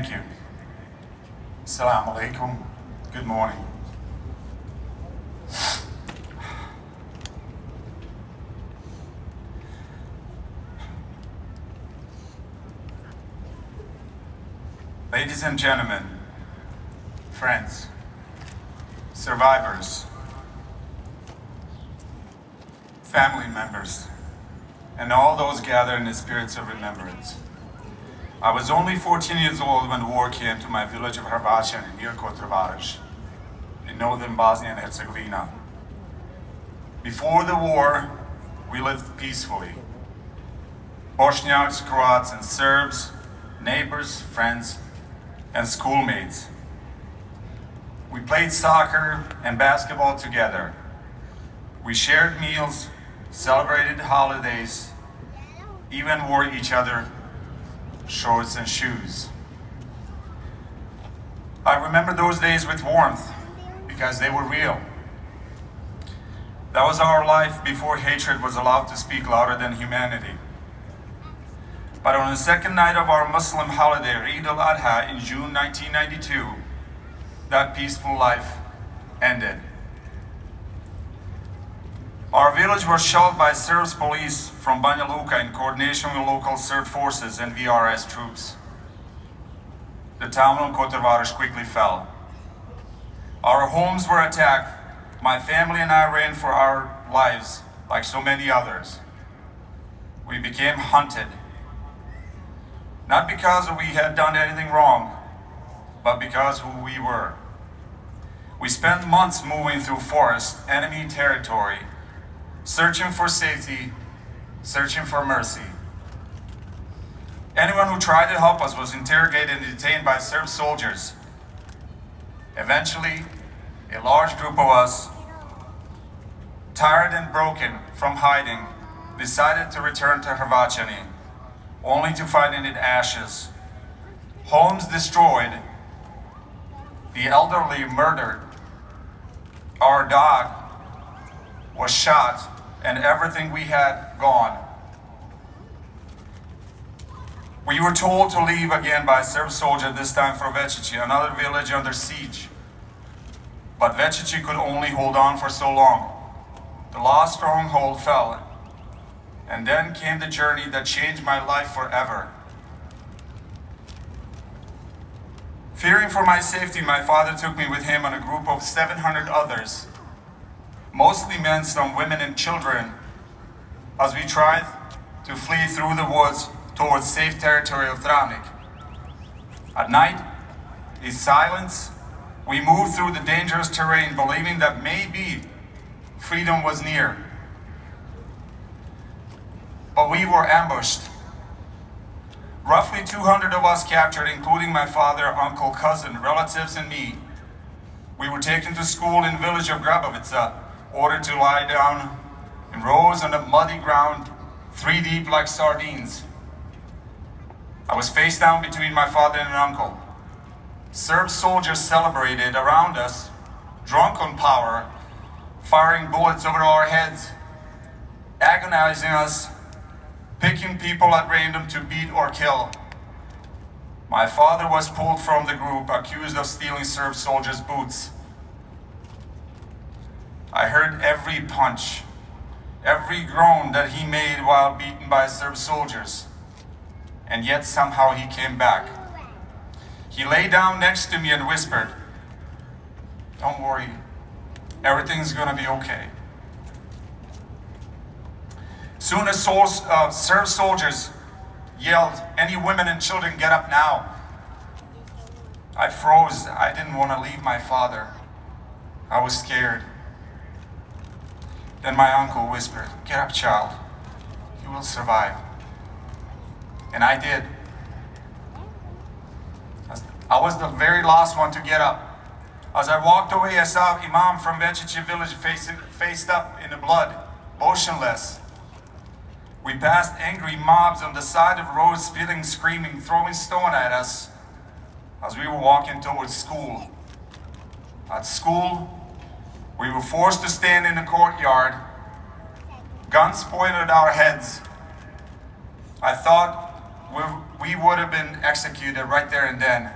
Thank you. Assalamu alaikum. Good morning. Ladies and gentlemen, friends, survivors, family members, and all those gathered in the spirits of remembrance. I was only 14 years old when war came to my village of Sjećanja near Kotor Varoš in northern Bosnia and Herzegovina. Before the war, we lived peacefully. Bosniaks, Croats, and Serbs, neighbors, friends, and schoolmates. We played soccer and basketball together. We shared meals, celebrated holidays, even wore each other shorts and shoes. I remember those days with warmth because they were real. That was our life before hatred was allowed to speak louder than humanity. But on the second night of our Muslim holiday, Eid al-Adha, in June 1992, that peaceful life ended. Our village was shelled by Serbs police from Banja Luka in coordination with local Serb forces and VRS troops. The town of Kotor Varoš quickly fell. Our homes were attacked. My family and I ran for our lives like so many others. We became hunted. Not because we had done anything wrong, but because who we were. We spent months moving through forest, enemy territory, searching for safety, searching for mercy. Anyone who tried to help us was interrogated and detained by Serb soldiers. Eventually, a large group of us, tired and broken from hiding, decided to return to Sjećanja, only to find it in ashes, homes destroyed, the elderly murdered, our dog was shot, and everything we had gone. We were told to leave again by a Serb soldier, this time for Sjećanja, another village under siege. But Sjećanja could only hold on for so long. The last stronghold fell. And then came the journey that changed my life forever. Fearing for my safety, my father took me with him and a group of 700 others, mostly men, some women and children, as we tried to flee through the woods towards safe territory of Travnik. At night, in silence, we moved through the dangerous terrain, believing that maybe freedom was near. But we were ambushed. Roughly 200 of us captured, including my father, uncle, cousin, relatives, and me. We were taken to school in the village of Grabovici, ordered to lie down in rows on the muddy ground, 3 deep like sardines. I was face down between my father and an uncle. Serb soldiers celebrated around us, drunk on power, firing bullets over our heads, agonizing us, picking people at random to beat or kill. My father was pulled from the group, accused of stealing Serb soldiers' boots. I heard every punch, every groan that he made while beaten by Serb soldiers. And yet somehow he came back. He lay down next to me and whispered, "Don't worry, everything's gonna be okay." Soon as Serb soldiers yelled, "Any women and children, get up now." I froze. I didn't want to leave my father. I was scared. Then my uncle whispered, "Get up, child. You will survive." And I did. I was the very last one to get up. As I walked away, I saw Imam from Sjećanja village faced up in the blood, motionless. We passed angry mobs on the side of the road, spitting, screaming, throwing stones at us as we were walking towards school. At school, we were forced to stand in the courtyard, guns pointed at our heads. I thought we would have been executed right there and then.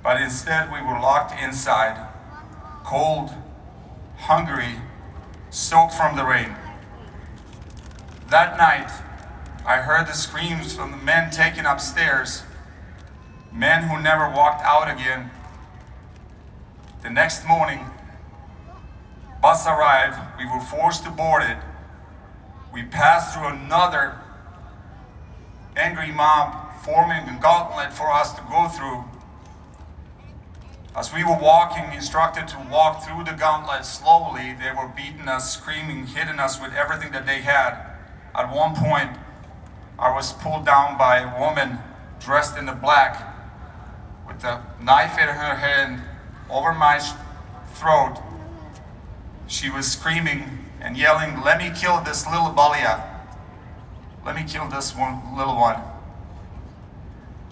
But instead, we were locked inside, cold, hungry, soaked from the rain. That night, I heard the screams from the men taken upstairs, men who never walked out again. The next morning, bus arrived, we were forced to board it. We passed through another angry mob forming a gauntlet for us to go through. As we were walking, instructed to walk through the gauntlet slowly, they were beating us, screaming, hitting us with everything that they had. At one point, I was pulled down by a woman dressed in the black with a knife in her hand over my throat. She was screaming and yelling, "Let me kill this little balia. Let me kill this little one."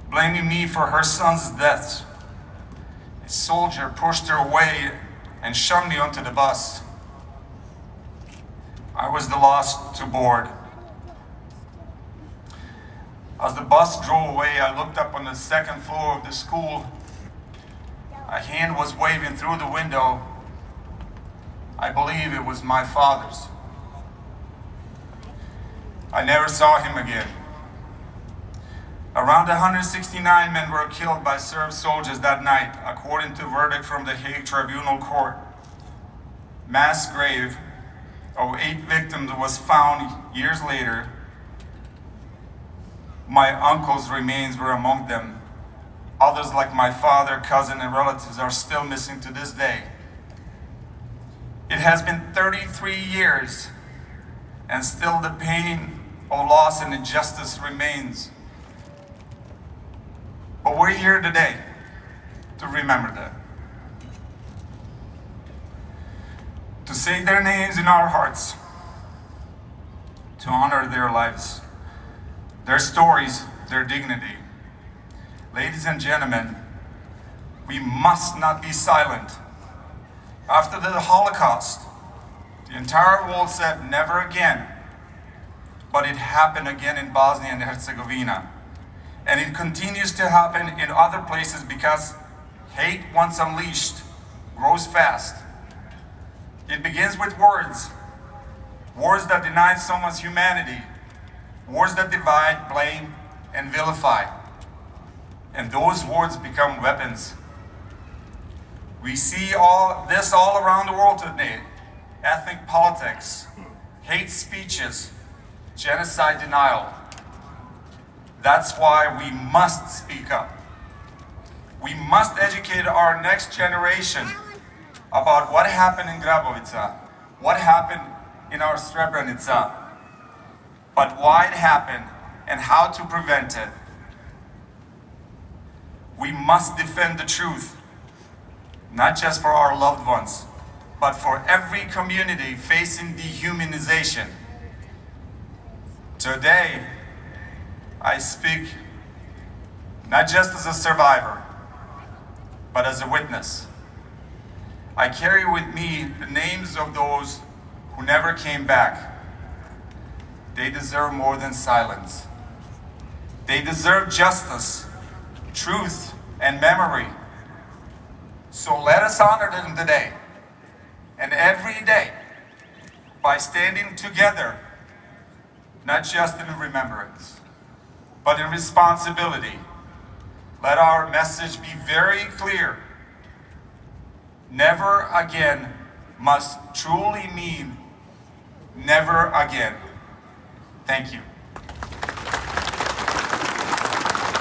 Blaming me for her son's death. A soldier pushed her away and shoved me onto the bus. I was the last to board. As the bus drove away, I looked up on the second floor of the school. A hand was waving through the window. I believe it was my father's. I never saw him again. Around 169 men were killed by Serb soldiers that night, according to verdict from the Hague Tribunal Court. Mass grave of 8 victims was found years later. My uncle's remains were among them. Others, like my father, cousin, and relatives, are still missing to this day. It has been 33 years, and still the pain of loss and injustice remains. But we're here today to remember that. To say their names in our hearts, to honor their lives, their stories, their dignity. Ladies and gentlemen, we must not be silent. After the Holocaust, the entire world said never again, but it happened again in Bosnia and Herzegovina. And it continues to happen in other places because hate, once unleashed, grows fast. It begins with words. Words that deny someone's humanity. Words that divide, blame, and vilify. And those words become weapons. We see all this all around the world today. Ethnic politics, hate speeches, genocide denial. That's why we must speak up. We must educate our next generation about what happened in Grabovici, what happened in our Srebrenici, but why it happened and how to prevent it. We must defend the truth, not just for our loved ones, but for every community facing dehumanization. Today, I speak not just as a survivor, but as a witness. I carry with me the names of those who never came back. They deserve more than silence. They deserve justice, truth, and memory. So let us honor them today and every day by standing together, not just in remembrance, but in responsibility. Let our message be very clear. Never again must truly mean never again. Thank you.